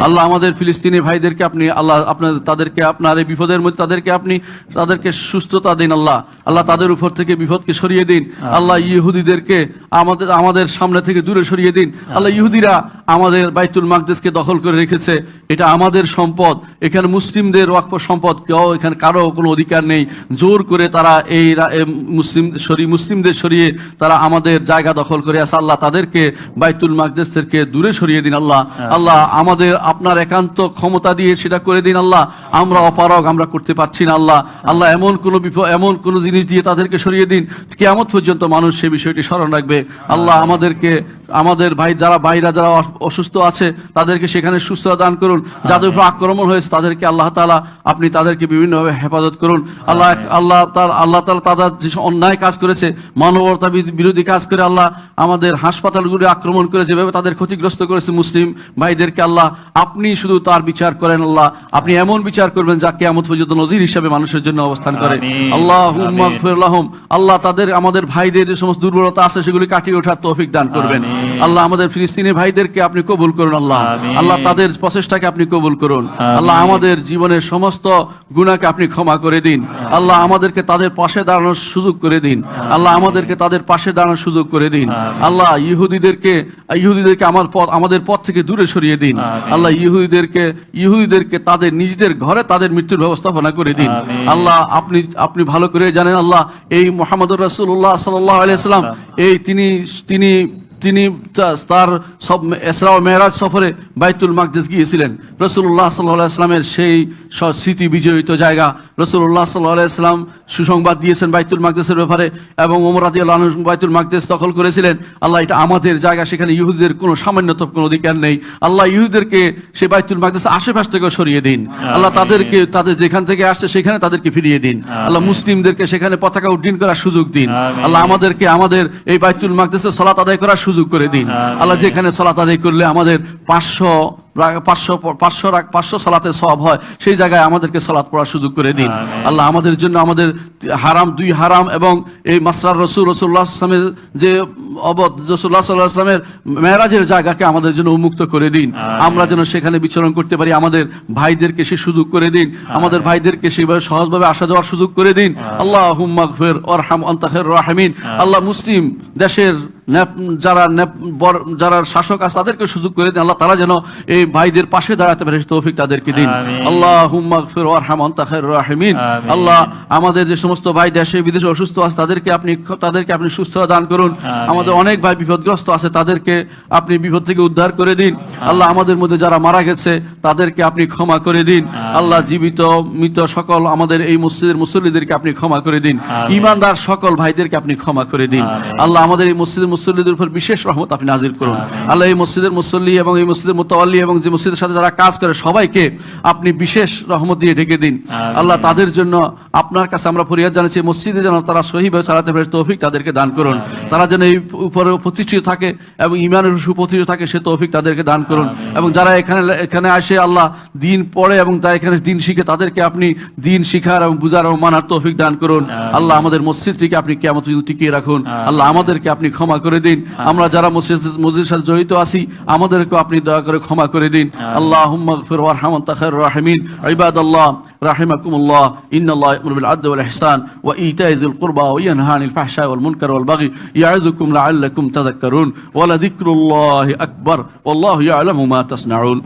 আল্লাহ আমাদের ফিলিস্তিনি ভাইদেরকে আপনি আল্লাহ তাদেরকে আপনার এই বিপদের মধ্যে তাদেরকে সুস্থতা দিন আল্লাহ। আল্লাহ তাদের উপর থেকে বিপদকে সরিয়ে দিন আল্লাহ। ইহুদিদেরকে আমাদের সামনে থেকে দূরে সরিয়ে দিন আল্লাহ। ইহুদিরা আমাদের বাইতুল মাকদেসকে দখল করে রেখেছে, এটা আমাদের সম্পদ, এখানে মুসলিমদের ওয়াকফ সম্পদ, কেউ এখানে কারো কোনো অধিকার নেই। জোর করে তারা এই মুসলিমদের সরিয়ে তারা আমাদের জায়গা দখল করে আছে আল্লাহ। তাদেরকে বাইতুল মাকদেস থেকে দূরে সরিয়ে দিন আল্লাহ। আল্লাহ আমাদের আপনার একান্ত ক্ষমতা দিয়ে সেটা করে দিন আল্লাহ। আমরা অপারগ, আমরা করতে পারছি না আল্লাহ। আল্লাহ এমন কোন জিনিস দিয়ে তাদেরকে সরিয়ে দিন কিয়ামত পর্যন্ত মানুষ সে বিষয়টি স্মরণ রাখবে আল্লাহ। আমাদের ভাইরা যারা অসুস্থ আছে তাদেরকে সেখানে সুস্থতা দান করুন। যাদের উপর আক্রমণ হয়েছে তাদেরকে আল্লাহ তাআলা আপনি তাদেরকে বিভিন্নভাবে হেফাজত করুন আল্লাহ তাআলা তাদের যে অন্যায় কাজ করেছে, মানবতা বিরোধী কাজ করে আল্লাহ আমাদের হাসপাতালগুলি আক্রমণ করে যেভাবে তাদের ক্ষতিগ্রস্ত করেছে মুসলিম ভাইদেরকে আল্লাহ আপনি শুধু তার বিচার করেন আল্লাহ। আপনি এমন বিচার করবেন যা কিয়ামত পর্যন্ত নজির হিসেবে মানুষের জন্য অবস্থান করে। আল্লাহুম্মা গফির লাহুম, আল্লাহ আমাদের ভাইদের যে সমস্ত দুর্বলতা আছে সেগুলি কাটিয়ে ওঠার তৌফিক দান করবেন আল্লাহ। আমাদের ফিলিস্তিনি ভাইদেরকে আপনি কবুল করুন আল্লাহ। আল্লাহ তাদের প্রচেষ্টাকে আপনি কবুল করুন আল্লাহ। আমাদের জীবনের সমস্ত গুনাহকে আপনি ক্ষমা করে দিন আল্লাহ। আমাদেরকে তাদের পাশে দাঁড়ানোর সুযোগ করে দিন আল্লাহ। আমাদেরকে তাদের পাশে দাঁড়ানোর সুযোগ করে দিন আল্লাহ। ইহুদিদেরকে আমাদের পথ থেকে দূরে সরিয়ে দিন আল্লাহ। ইহুদিদেরকে তাদের নিজেদের ঘরে তাদের মৃত্যুর ব্যবস্থাপনা করে দিন আল্লাহ। আপনি ভালো করে জানেন আল্লাহ, এই মুহাম্মদুর রাসূলুল্লাহ সাল্লাল্লাহু আলাইহি ওয়াসাল্লাম এই তিনি তার সব ইসরা ও মেরাজ সফরে বাইতুল মাকদেস গিয়েছিলেন। রাসূলুল্লাহ সাল্লাল্লাহু আলাইহি ওয়াসাল্লামের সেই স্মৃতি বিজড়িত জায়গা। রাসূলুল্লাহ সাল্লাল্লাহু আলাইহি ওয়াসাল্লাম সুসংবাদ দিয়েছেন বাইতুল মাকদেসের ব্যাপারে এবং ওমর রাদিয়াল্লাহু আনহু বাইতুল মাকদেস দখল করেছিলেন আল্লাহ। এটা আমাদের জায়গা, সেখানে ইহুদিদের কোনো সামান্যতম কোনো অধিকার নেই আল্লাহ। ইহুদিদেরকে সেই বাইতুল মাকদেস আশেপাশ থেকে সরিয়ে দিন আল্লাহ। তাদের যেখান থেকে আসছে সেখানে তাদেরকে ফিরিয়ে দিন আল্লাহ। মুসলিমদেরকে সেখানে পতাকা উড্ডীন করার সুযোগ দিন আল্লাহ। আমাদের এই বাইতুল মাকদেসে সালাত আদায় করার সুযোগ করে দিন আল্লাহ। যেখানে সালাত আদায় করলে আমাদের 500 সালাতের সওয়াব হয়, সেই জায়গায় আমাদেরকে সালাত পড়ার সুযোগ করে দিন আল্লাহ। আমাদের জন্য আমাদের দুই হারাম এবং এই মাসরার রাসূলুল্লাহ সাল্লাল্লাহু আলাইহি ওয়াসাল্লামের যে রাসূলুল্লাহ সাল্লাল্লাহু আলাইহি ওয়াসাল্লামের মেরাজের জায়গাকে আমাদের জন্য উন্মুক্ত করে দিন। আমরা যেন সেখানে বিচরণ করতে পারি। আমাদের ভাইদেরকে সে সুযোগ করে দিন, আমাদের ভাইদেরকে সেভাবে সহজভাবে আসা যাওয়ার সুযোগ করে দিন। আল্লাহুম্মা গফির ওয়ারহাম আনতা খায়রুর রাহিমিন আল্লাহ। মুসলিম দেশের যারা শাসক আছে তাদেরকে সুযোগ করে দিন আল্লাহ। তারা যেন এই ভাইদের পাশে দাঁড়াতে পারে তৌফিক তাদেরকে দিন। আল্লাহুম্মা গফির ওয়ারহাম আনতা খায়রুর রাহিমিন আল্লাহ। আমাদের যে সমস্ত ভাই দেশে বিদেশে অসুস্থ আছে তাদেরকে আপনি সুস্থতা দান করুন। আমাদের অনেক ভাই বিপদগ্রস্ত আছে, তাদেরকে আপনি বিপদ থেকে উদ্ধার করে দিন আল্লাহ। আমাদের মধ্যে যারা মারা গেছে তাদেরকে আপনি ক্ষমা করে দিন আল্লাহ। জীবিত মৃত সকল আমাদের এই মসজিদের মুসল্লিদেরকে আপনি ক্ষমা করে দিন। ঈমানদার সকল ভাইদেরকে আপনি ক্ষমা করে দিন আল্লাহ। আমাদের এই মসজিদের মুসল্লিদের উপর বিশেষ রহমত আপনি নাজিল করুন আল্লাহ। এই মসজিদের মুসল্লি এবং এই মসজিদের মুতাওয়াল্লি এবং যে মসজিদের সাথে যারা কাজ করে সবাইকে আপনি বিশেষ রহমত দিয়ে ঢেকে দিন আল্লাহ। তাদের জন্য আপনার কাছে আমরা ফরিয়াদ জানাচ্ছি, মসজিদে যেন তারা সহিভাবে চালাতে পারে তৌফিক তাদেরকে দান করুন। তারা যেন এই উপরে প্রতিষ্ঠিত থাকে এবং ঈমানের সুপ্রতিষ্ঠিত থাকে সে তৌফিক তাদেরকে দান করুন। এবং যারা এখানে আসে আল্লাহ দিন পড়ে এবং তারা এখানে দিন শিখে তাদেরকে আপনি দিন শিখার এবং বুঝার এবং মানার তৌফিক দান করুন আল্লাহ। আমাদের মসজিদটিকে আপনি কিয়ামত পর্যন্ত টিকিয়ে রাখুন আল্লাহ। আমাদেরকে আপনি ক্ষমা করে দিন। আমরা যারা মসজিদের সাথে জড়িত আছি আমাদেরকে আপনি দয়া করে ক্ষমা করে দিন। আল্লাহুম্মা গফির ওয়ারহাম আনতা খায়রুর রাহিমিন। ইবাদাল্লাহ রাহিমাকুমুল্লাহ, ইন্নাল্লাহা ইয়া'মুরু বিল আদলি ওয়াল ইহসান ওয়া ইতা'i যিল কুরবা ওয়া ইয়ানহা আনিল ফাহশা'i ওয়াল মুনকারি ওয়াল বাগি ইয়া'ইযুকুম লা'আল্লাকুম তাযাক্কারুন ওয়া লাযিকরুল্লাহি আকবার ওয়াল্লাহু ইয়া'লামু মা তাসনাউন।